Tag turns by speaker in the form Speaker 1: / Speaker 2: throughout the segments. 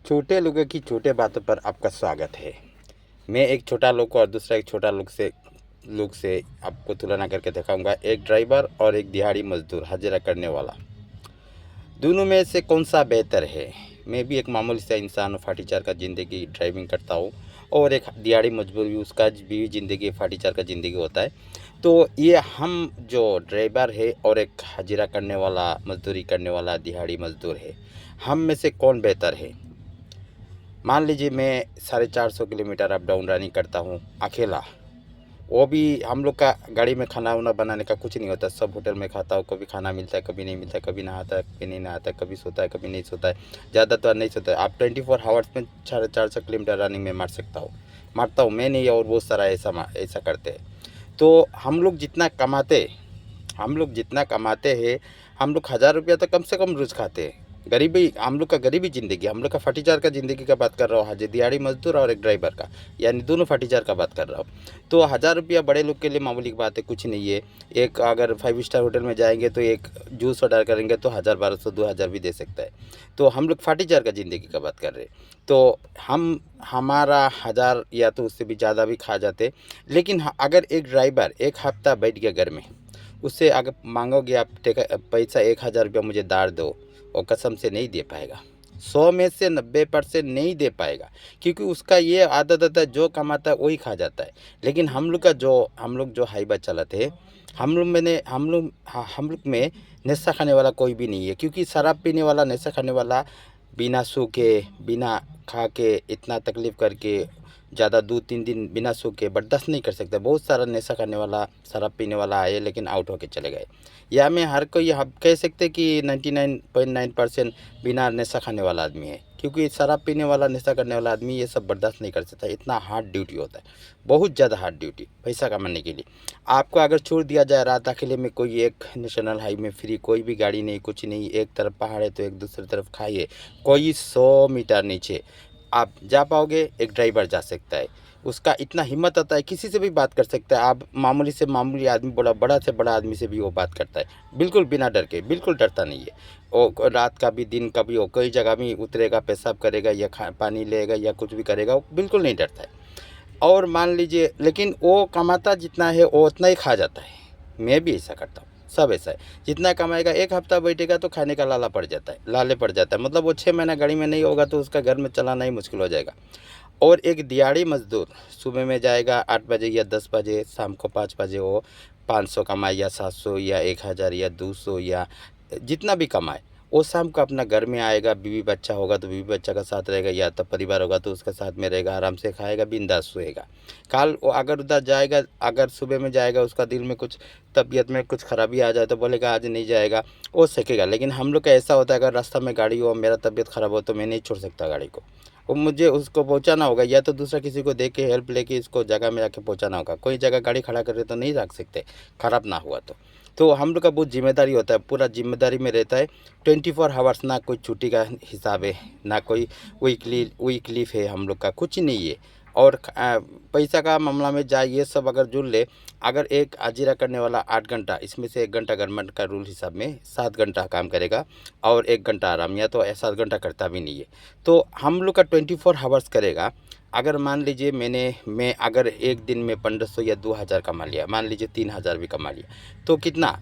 Speaker 1: छोटे लोगों की छोटे बातों पर आपका स्वागत है। मैं एक छोटा लोग और दूसरा एक छोटा लोग से आपको तुलना करके दिखाऊंगा। एक ड्राइवर और एक दिहाड़ी मजदूर हाजिरा करने वाला, दोनों में से कौन सा बेहतर है। मैं भी एक मामूली सा इंसान हूँ, फाटी चार का ज़िंदगी ड्राइविंग करता हूँ, और एक दिहाड़ी मजदूर भी, उसका भी ज़िंदगी फाटी चार का ज़िंदगी होता है। तो ये हम जो ड्राइवर है और एक हाजिरा करने वाला, मजदूरी करने वाला दिहाड़ी मजदूर है, हम में से कौन बेहतर है। मान लीजिए मैं 450 किलोमीटर अप डाउन रनिंग करता हूँ अकेला। वो भी हम लोग का गाड़ी में खाना वाना बनाने का कुछ नहीं होता, सब होटल में खाता हूँ। कभी खाना मिलता है, कभी नहीं मिलता है, कभी नहाता है, कभी नहीं नहाता है, कभी सोता है, कभी नहीं सोता है, ज़्यादातर नहीं सोता है। आप 24 आवर्स में 450 किलोमीटर रनिंग में मारता हूँ मैं नहीं, और बहुत सारा ऐसा करते हैं। तो हम लोग जितना कमाते हैं, हम लोग 1000 रुपया तो कम से कम रोज़ खाते हैं। गरीबी, हम लोग का गरीबी ज़िंदगी, हम लोग का फटीचार का ज़िंदगी का बात कर रहा हूँ, हाजी दिहाड़ी मजदूर और एक ड्राइवर का, यानी दोनों फटीचार का बात कर रहा हूँ। तो 1000 रुपया बड़े लोग के लिए मामूली बात है, कुछ नहीं है। एक अगर 5 स्टार होटल में जाएंगे तो एक जूस ऑर्डर करेंगे तो 1000, 1200, 2000 भी दे सकता है। तो हम लोग फटीचार का ज़िंदगी का बात कर रहे हैं। तो हमारा 1000 या तो उससे भी ज़्यादा भी खा जाते। लेकिन अगर एक ड्राइवर एक हफ्ता बैठ गया घर में, उससे अगर मांगोगे आप पैसा 1000 रुपया मुझे दार दो, वो कसम से नहीं दे पाएगा। 100 में से 90% नहीं दे पाएगा, क्योंकि उसका ये आदत होता है, जो कमाता है वही खा जाता है। लेकिन हम लोग जो हाईबा चलाते हैं, हम लोग में नशा खाने वाला कोई भी नहीं है। क्योंकि शराब पीने वाला, नशा खाने वाला बिना सो के, बिना खा के, इतना तकलीफ़ करके, ज़्यादा 2-3 दिन बिना सो के बर्दाश्त नहीं कर सकता। बहुत सारा नशा करने वाला, शराब पीने वाला आए लेकिन आउट होके चले गए। या मैं हर कोई हम कह सकते कि 99.9% बिना नशा खाने वाला आदमी है। क्योंकि शराब पीने वाला, नशा करने वाला आदमी ये सब बर्दाश्त नहीं कर सकता। इतना हार्ड ड्यूटी होता है, बहुत ज़्यादा हार्ड ड्यूटी पैसा कमाने के लिए। आपको अगर छोड़ दिया जाए रात अकेले में, कोई एक नेशनल हाईवे में फ्री, कोई भी गाड़ी नहीं, कुछ नहीं, एक तरफ पहाड़ है तो एक दूसरी तरफ खाई है, कोई 100 मीटर नीचे आप जा पाओगे, एक ड्राइवर जा सकता है। उसका इतना हिम्मत आता है, किसी से भी बात कर सकता है। आप मामूली से मामूली आदमी, बड़ा से बड़ा आदमी से भी वो बात करता है, बिल्कुल बिना डर के, बिल्कुल डरता नहीं है। वो रात का भी, दिन का भी, वो कई जगह भी उतरेगा, पेशाब करेगा या पानी लेगा या कुछ भी करेगा, वो बिल्कुल नहीं डरता है। और मान लीजिए, लेकिन वो कमाता जितना है वो उतना ही खा जाता है। मैं भी ऐसा करता हूँ, सब ऐसा है। जितना कमाएगा, एक हफ्ता बैठेगा तो खाने का लाले पड़ जाता है। मतलब वो 6 महीना गाड़ी में नहीं होगा तो उसका घर में चलाना ही मुश्किल हो जाएगा। और एक दिहाड़ी मजदूर सुबह में जाएगा 8 बजे या 10 बजे, शाम को 5 बजे वो 500 कमाए या 700 या 1000 या 200 या जितना भी कमाए, वो शाम को अपना घर में आएगा। बीवी बच्चा होगा तो बीवी बच्चा का साथ रहेगा, या तो परिवार होगा तो उसके साथ में रहेगा, आराम से खाएगा, बिंदास सोएगा। कल वो अगर उधर जाएगा, अगर सुबह में जाएगा, उसका दिल में कुछ, तबीयत में कुछ खराबी आ जाए तो बोलेगा आज नहीं जाएगा, वो सकेगा। लेकिन हम लोग का ऐसा होता है, अगर रास्ता में गाड़ी हो, मेरा तबीयत ख़राब हो, तो मैं नहीं छोड़ सकता गाड़ी को। वो मुझे उसको पहुंचाना होगा, या तो दूसरा किसी को दे के हेल्प लेके इसको जगह में जाके पहुंचाना होगा। कोई जगह गाड़ी खड़ा कर रहे तो नहीं रख सकते, ख़राब ना हुआ तो हम लोग का बहुत जिम्मेदारी होता है, पूरा जिम्मेदारी में रहता है। 24 आवर्स, ना कोई छुट्टी का हिसाब है, ना कोई वीक लीफ है, हम लोग का कुछ नहीं है। और पैसा का मामला में जाए, ये सब अगर जुड़ ले, अगर एक हाजिरा करने वाला 8 घंटा, इसमें से 1 घंटा गवर्नमेंट का रूल हिसाब में 7 घंटा काम करेगा और 1 घंटा आराम, या तो 7 घंटा करता भी नहीं है। तो हम लोग का 24 आवर्स करेगा। अगर मान लीजिए मैं अगर एक दिन में 1500 या 2000 कमा लिया, मान लीजिए 3000 भी कमा लिया, तो कितना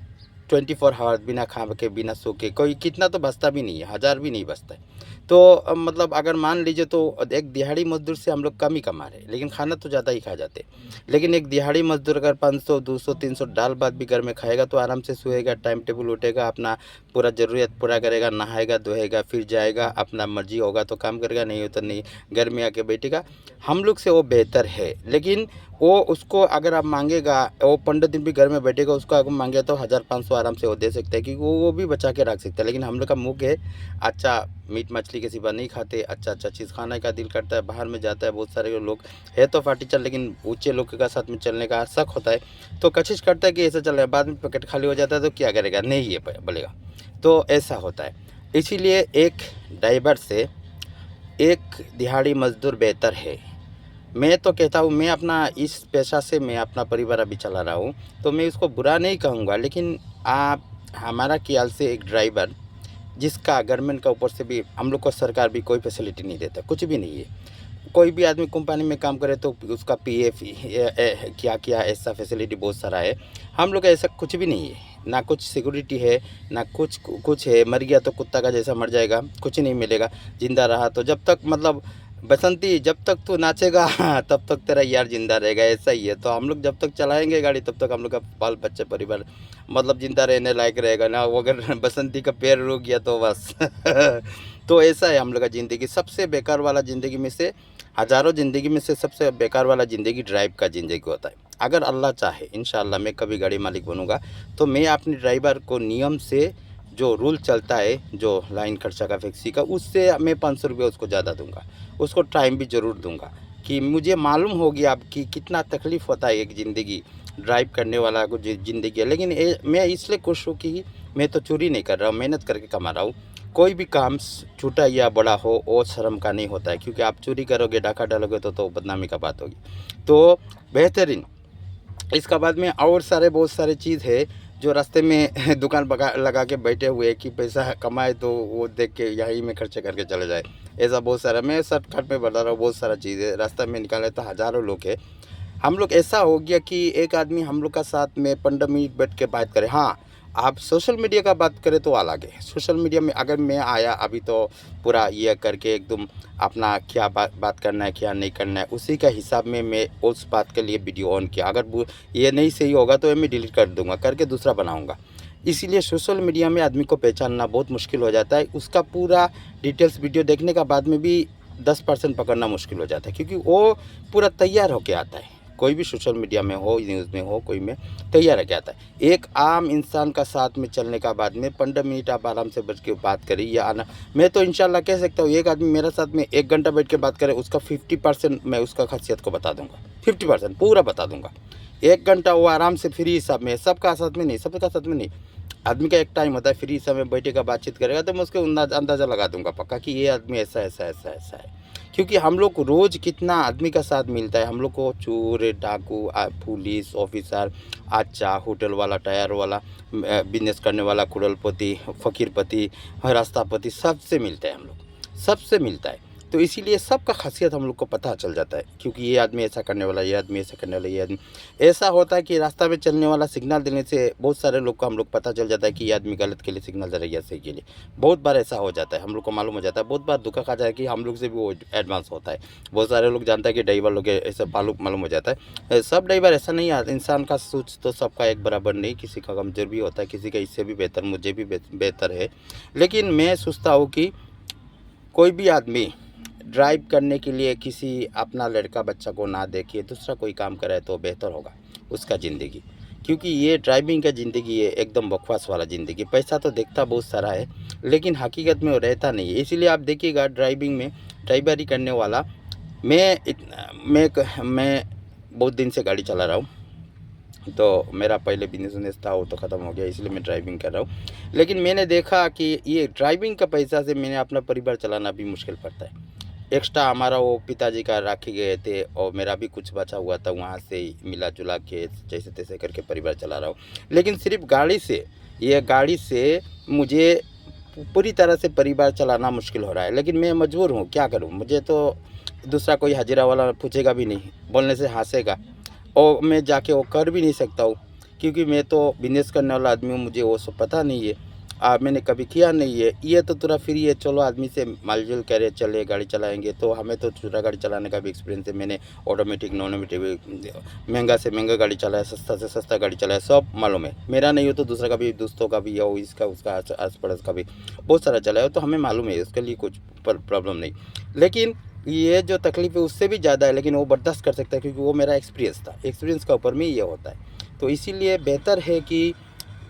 Speaker 1: 24 आवर्स बिना खा के, बिना सो के, कोई कितना तो बचता भी नहीं है, 1000 भी नहीं बचता है। तो मतलब अगर मान लीजिए, तो एक दिहाड़ी मजदूर से हम लोग कम ही कमा रहे हैं, लेकिन खाना तो ज़्यादा ही खा जाते हैं। लेकिन एक दिहाड़ी मजदूर अगर 500, 200, 300 दाल भात भी घर में खाएगा तो आराम से सोएगा, टाइम टेबल उठेगा, अपना पूरा ज़रूरत पूरा करेगा, नहाएगा धोएगा, फिर जाएगा, अपना मर्जी होगा तो काम करेगा, नहीं हो तो नहीं, घर में आके बैठेगा। हम लोग से वो बेहतर है। लेकिन वो, उसको अगर आप मांगेगा, वो 15 दिन भी घर में बैठेगा, उसको अगर मांगे तो 1500 आराम से वो दे सकते हैं, क्योंकि वो भी बचा के रख सकते हैं। लेकिन हम लोग का मुँह है, अच्छा मीट मछली के सिवा नहीं खाते, अच्छा चीज़ खाने का दिल करता है, बाहर में जाता है। बहुत सारे लोग है तो फटीचर, लेकिन ऊँचे लोग के साथ में चलने का शक होता है, तो कोशिश करता है कि ऐसा चल रहा है, बाद में पैकेट खाली हो जाता है तो क्या करेगा, नहीं ये बोलेगा। तो ऐसा होता है। इसीलिए एक ड्राइवर से एक दिहाड़ी मजदूर बेहतर है। मैं तो कहता हूँ, मैं अपना इस पेशा से मैं अपना परिवार अभी चला रहा हूँ, तो मैं इसको बुरा नहीं कहूँगा। लेकिन आप, हमारा ख्याल से एक ड्राइवर जिसका गवर्नमेंट का ऊपर से भी हम लोग को सरकार भी कोई फैसिलिटी नहीं देता, कुछ भी नहीं है। कोई भी आदमी कंपनी में काम करे तो उसका पीएफ क्या क्या ऐसा फैसिलिटी बहुत सारा है। हम लोग का ऐसा कुछ भी नहीं है, ना कुछ सिक्योरिटी है, ना कुछ कुछ है। मर गया तो कुत्ता का जैसा मर जाएगा, कुछ नहीं मिलेगा। जिंदा रहा तो जब तक मतलब बसंती, जब तक तू नाचेगा तब तक तेरा यार जिंदा रहेगा, ऐसा ही है। तो हम लोग जब तक चलाएंगे गाड़ी तब तक हम लोग का बाल बच्चे परिवार मतलब जिंदा रहने लायक रहेगा ना। वो अगर बसंती का पैर रुक गया तो बस तो ऐसा है हम लोग का ज़िंदगी। सबसे बेकार वाला ज़िंदगी में से, हज़ारों ज़िंदगी में से सबसे बेकार वाला ज़िंदगी ड्राइव का ज़िंदगी होता है। अगर अल्लाह चाहे इंशाअल्लाह मैं कभी गाड़ी मालिक बनूँगा तो मैं अपने ड्राइवर को नियम से, जो रूल चलता है, जो लाइन खर्चा का टैक्सी का, उससे मैं 500 रुपये उसको ज़्यादा दूंगा। उसको टाइम भी ज़रूर दूंगा कि मुझे मालूम हो गया अब कि कितना तकलीफ़ होता है एक ज़िंदगी ड्राइव करने वाला को ज़िंदगी है। लेकिन मैं इसलिए खुश हूँ कि मैं तो चोरी नहीं कर रहा हूँ, मेहनत करके कमा रहा हूँ। कोई भी काम छोटा या बड़ा हो वो शर्म का नहीं होता है, क्योंकि आप चोरी करोगे, डाका डालोगे तो बदनामी का बात होगी। तो बेहतरीन इसका बाद में और सारे बहुत सारे चीज़ है जो रास्ते में दुकान लगा के बैठे हुए कि पैसा कमाए तो वो देख के यहीं में खर्चे करके चले जाए। ऐसा बहुत सारा, मैं शॉर्टकट में बता रहा हूँ, बहुत सारा चीज़ है। रास्ता में निकाले तो हज़ारों लोग है। हम लोग ऐसा हो गया कि एक आदमी हम लोग का साथ में 15 मिनट बैठ के बात करे। हाँ, आप सोशल मीडिया का बात करें तो अलग है। सोशल मीडिया में अगर मैं आया अभी तो पूरा ये करके एकदम अपना क्या बात करना है, क्या नहीं करना है, उसी का हिसाब में मैं उस बात के लिए वीडियो ऑन किया। अगर ये नहीं सही होगा तो मैं डिलीट कर दूंगा, करके दूसरा बनाऊंगा। इसीलिए सोशल मीडिया में आदमी को पहचानना बहुत मुश्किल हो जाता है। उसका पूरा डिटेल्स वीडियो देखने का बाद में भी 10% पकड़ना मुश्किल हो जाता है, क्योंकि वो पूरा तैयार होके आता है। कोई भी सोशल मीडिया में हो, न्यूज़ में हो, कोई में तैयार होके आता है। एक आम इंसान का साथ में चलने का बाद में 15 मिनट आप आराम से बैठ के बात करिए या आना। मैं तो इंशाल्लाह कह सकता हूँ एक आदमी मेरे साथ में 1 घंटा बैठ के बात करे, उसका 50% मैं उसका खासियत को बता दूंगा। 50% पूरा बता दूंगा। 1 घंटा वो आराम से फ्री हिसाब में, सबका साथ में नहीं, सबका साथ में नहीं। आदमी का एक टाइम होता है फ्री समय बैठेगा, बातचीत करेगा, तो मैं उसके अंदाज़ा लगा दूंगा पक्का कि ये आदमी ऐसा ऐसा ऐसा ऐसा है। क्योंकि हम लोग को रोज़ कितना आदमी का साथ मिलता है। हम लोग को चोर, डाकू, पुलिस ऑफिसर, अच्छा होटल वाला, टायर वाला, बिजनेस करने वाला, करोड़पति, फकीरपति, रास्तापति, सबसे मिलता है हम लोग, सबसे मिलता है। तो इसीलिए सबका खासियत हम लोग को पता चल जाता है, क्योंकि ये आदमी ऐसा करने वाला, ये आदमी ऐसा करने वाला, ये आदमी ऐसा होता है कि रास्ता में चलने वाला सिग्नल देने से बहुत सारे लोग को हम लोग पता चल जाता है कि ये आदमी गलत के लिए सिग्नल दे रहा है या सही के लिए। बहुत बार ऐसा हो जाता है, हम लोग को मालूम हो जाता है। बहुत बार धोखा खा जाए कि हम लोग से भी वो एडवांस होता है। बहुत सारे लोग जानता है कि ड्राइवर लोग ऐसा मालूम हो जाता है। सब ड्राइवर ऐसा नहीं है। इंसान का सोच तो सबका एक बराबर नहीं, किसी का कमज़ोर भी होता है, किसी का इससे भी बेहतर, मुझे भी बेहतर है। लेकिन मैं सोचता हूँ कि कोई भी आदमी ड्राइव करने के लिए किसी अपना लड़का बच्चा को ना देखिए, दूसरा कोई काम करे तो बेहतर होगा उसका ज़िंदगी। क्योंकि ये ड्राइविंग का ज़िंदगी है एकदम बकवास वाला ज़िंदगी। पैसा तो देखता बहुत सारा है, लेकिन हकीकत में वो रहता नहीं है। इसीलिए आप देखिएगा ड्राइविंग में, ड्राइवरी करने वाला, मैं बहुत दिन से गाड़ी चला रहा हूँ। तो मेरा पहले बिजनेस था, वो तो ख़त्म हो गया, इसलिए मैं ड्राइविंग कर रहा हूँ। लेकिन मैंने देखा कि ये ड्राइविंग का पैसा से मैंने अपना परिवार चलाना भी मुश्किल पड़ता है। एक्स्ट्रा हमारा वो पिताजी का रखे गए थे और मेरा भी कुछ बचा हुआ था, वहाँ से ही मिला जुला के जैसे तैसे करके परिवार चला रहा हूँ। लेकिन सिर्फ गाड़ी से, ये गाड़ी से मुझे पूरी तरह से परिवार चलाना मुश्किल हो रहा है। लेकिन मैं मजबूर हूँ, क्या करूँ। मुझे तो दूसरा कोई हाजिरा वाला पूछेगा भी नहीं, बोलने से हंसेगा, और मैं जाके वो कर भी नहीं सकता हूँ, क्योंकि मैं तो बिजनेस करने वाला आदमी हूँ, मुझे वो सब पता नहीं है। मैंने कभी किया नहीं है। ये तो थोड़ा फ्री है, चलो आदमी से मालजूल करे चले गाड़ी चलाएंगे। तो हमें तो छोटा गाड़ी चलाने का भी एक्सपीरियंस है। मैंने ऑटोमेटिक, नॉन ऑटोमेटिक, महंगा से महंगा गाड़ी चलाया, सस्ता से सस्ता गाड़ी चलाया, सब मालूम है। मेरा नहीं हो तो दूसरा का भी, दोस्तों का भी, या इसका उसका आस पड़ोस का भी बहुत सारा चलाया, तो हमें मालूम है, उसके लिए कुछ प्रॉब्लम नहीं। लेकिन ये जो तकलीफ़ है उससे भी ज़्यादा है, लेकिन वो बर्दाश्त कर सकता है, क्योंकि वो मेरा एक्सपीरियंस था। एक्सपीरियंस का ऊपर में ये होता है। तो इसीलिए बेहतर है कि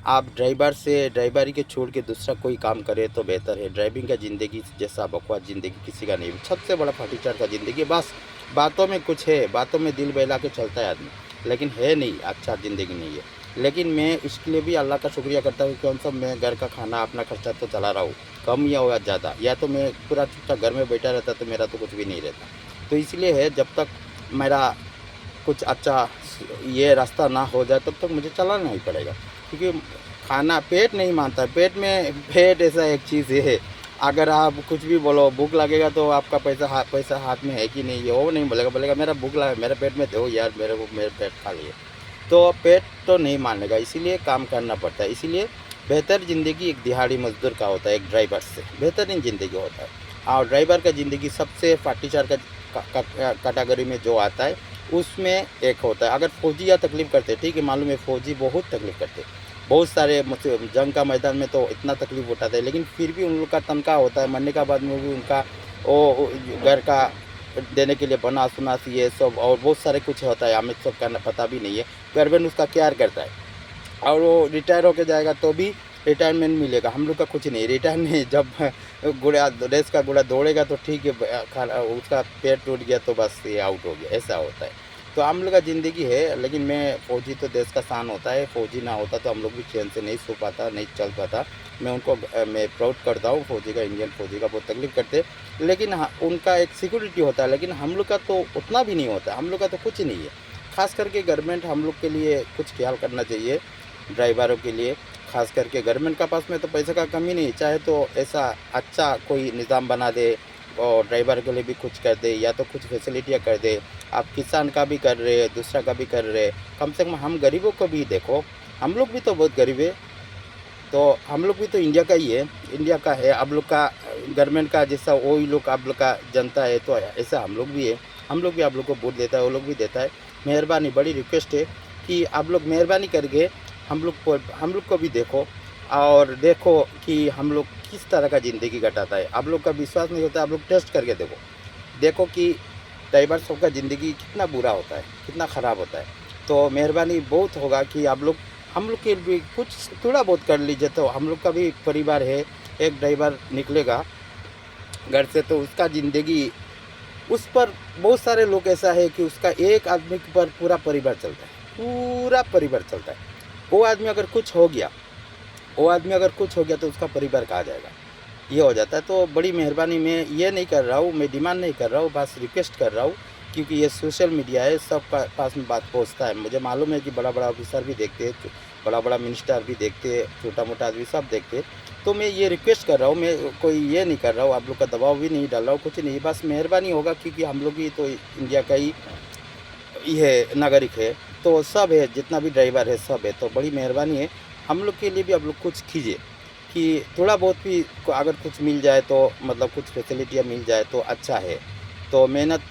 Speaker 1: आप ड्राइवरी के छोड़ के दूसरा कोई काम करें तो बेहतर है। ड्राइविंग का ज़िंदगी जैसा बकवास ज़िंदगी किसी का नहीं है। सबसे बड़ा फटीचर का ज़िंदगी, बस बातों में कुछ है, बातों में दिल बहला के चलता है आदमी, लेकिन है नहीं, अच्छा ज़िंदगी नहीं है। लेकिन मैं इसके लिए भी अल्लाह का शुक्रिया करता हूँ कि कौन सा मैं घर का खाना, अपना खर्चा तो चला रहा हूँ, कम या हुआ ज़्यादा, या तो मैं पूरा चुपचाप घर में बैठा रहता तो मेरा तो कुछ भी नहीं रहता। तो इसलिए है, जब तक मेरा कुछ अच्छा ये रास्ता ना हो जाए तब तक मुझे चलाना ही पड़ेगा, क्योंकि खाना पेट नहीं मानता, पेट ऐसा एक चीज़ है, अगर आप कुछ भी बोलो भूख लगेगा तो आपका पैसा हाथ में है कि नहीं है, वो नहीं बोलेगा, बोलेगा मेरा भूख लगा, मेरे पेट में दो यार, मेरे पेट खाली है। तो पेट तो नहीं मानेगा, इसीलिए काम करना पड़ता है। इसीलिए बेहतर ज़िंदगी एक दिहाड़ी मज़दूर का होता है, एक ड्राइवर से बेहतरीन ज़िंदगी होता है। और ड्राइवर का ज़िंदगी सबसे 44 का कैटेगरी में जो आता है, उसमें एक होता है। अगर फौजी या तकलीफ़ करते, ठीक है, मालूम है फौजी बहुत तकलीफ़ करते, बहुत सारे मतलब जंग का मैदान में तो इतना तकलीफ़ उठाते हैं, लेकिन फिर भी उन लोग का तनख्वाह होता है, मरने के बाद में भी उनका वो घर का देने के लिए बोनस ये सब और बहुत सारे कुछ होता है, हमें सब का पता भी नहीं है। गवर्नमेंट उसका केयर करता है और वो रिटायर होके जाएगा तो भी रिटायरमेंट मिलेगा। हम लोग का कुछ नहीं, रिटायर नहीं, जब घोड़ा रेस का घोड़ा दौड़ेगा तो ठीक है, उसका पैर टूट गया तो बस ये आउट हो गया, ऐसा होता है। तो हम लोग का ज़िंदगी है, लेकिन मैं फौजी तो देश का शान होता है, फौजी ना होता तो हम लोग भी चैन से नहीं सो पाता, नहीं चल पाता। मैं उनको मैं प्राउड करता हूँ फौजी का, इंडियन फौजी का, बहुत तकलीफ़ करते, लेकिन हाँ, उनका एक सिक्योरिटी होता है, लेकिन हम लोग का तो उतना भी नहीं होता, हम लोग का तो कुछ नहीं है। ख़ास करके गवर्नमेंट हम लोग के लिए कुछ ख्याल करना चाहिए, ड्राइवरों के लिए। ख़ास करके गवर्नमेंट का पास में तो पैसे का कमी नहीं, चाहे तो ऐसा अच्छा कोई निज़ाम बना दे और ड्राइवर के लिए भी कुछ कर दे, या तो कुछ फैसिलिटियाँ कर दे। आप किसान का भी कर रहे, दूसरा का भी कर रहे, कम से कम हम गरीबों को भी देखो, हम लोग भी तो बहुत गरीब है, तो हम लोग भी तो इंडिया का ही है, इंडिया का है। आप लोग का गवर्नमेंट का जैसा वही लोग आप लोग का जनता है, तो ऐसा हम लोग भी है, हम लोग भी आप लोग को वोट देता है, वो लोग भी देता है। मेहरबानी, बड़ी रिक्वेस्ट है कि आप लोग मेहरबानी करके हम लोग को भी देखो और देखो कि हम लोग किस तरह का ज़िंदगी कटाता है। आप लोग का विश्वास नहीं होता, आप लोग टेस्ट करके देखो, देखो कि ड्राइवर सबका ज़िंदगी कितना बुरा होता है, कितना ख़राब होता है। तो मेहरबानी बहुत होगा कि आप लोग हम लोग के भी कुछ थोड़ा बहुत कर लीजिए, तो हम लोग का भी परिवार है। एक ड्राइवर निकलेगा घर से तो उसका ज़िंदगी, उस पर बहुत सारे लोग ऐसा है कि उसका एक आदमी पर पूरा परिवार चलता है, पूरा परिवार चलता है। वो आदमी अगर कुछ हो गया, वो आदमी अगर कुछ हो गया तो उसका परिवार कहाँ जाएगा, ये हो जाता है। तो बड़ी मेहरबानी, मैं ये नहीं कर रहा हूँ, मैं डिमांड नहीं कर रहा हूँ, बस रिक्वेस्ट कर रहा हूँ, क्योंकि ये सोशल मीडिया है, सब पास में बात पहुँचता है। मुझे मालूम है कि बड़ा बड़ा ऑफिसर भी देखते हैं, बड़ा बड़ा मिनिस्टर भी देखते हैं, छोटा मोटा आदमी सब देखते हैं। तो मैं ये रिक्वेस्ट कर रहा हूँ, मैं कोई ये नहीं कर रहा हूँ, आप लोग का दबाव भी नहीं डाल रहा हूँ, कुछ नहीं, बस मेहरबानी होगा, क्योंकि हम लोग भी तो इंडिया का ही ये नागरिक है, तो सब है, जितना भी ड्राइवर है सब है, तो बड़ी मेहरबानी है, हम लोग के लिए भी आप लोग कुछ कीजिए कि थोड़ा बहुत भी अगर कुछ मिल जाए तो मतलब कुछ फैसिलिटियाँ मिल जाए तो अच्छा है। तो मेहनत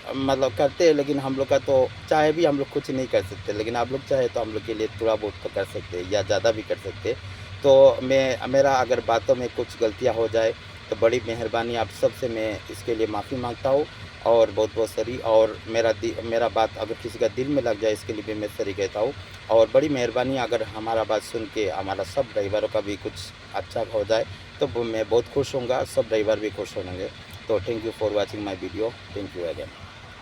Speaker 1: मतलब करते हैं, लेकिन हम लोग का तो चाहे भी हम लोग कुछ नहीं कर सकते, लेकिन आप लोग चाहे तो हम लोग के लिए थोड़ा बहुत तो कर सकते हैं या ज़्यादा भी कर सकते हैं। तो मेरा अगर बातों में कुछ गलतियाँ हो जाए तो बड़ी मेहरबानी, आप सबसे मैं इसके लिए माफ़ी मांगता हूँ और बहुत बहुत सॉरी। और मेरा बात अगर किसी का दिल में लग जाए, इसके लिए भी मैं सॉरी कहता हूँ। और बड़ी मेहरबानी, अगर हमारा बात सुन के हमारा सब ड्राइवरों का भी कुछ अच्छा हो जाए तो मैं बहुत खुश होऊंगा, सब ड्राइवर भी खुश होंगे। तो thank you for watching my video, thank you again.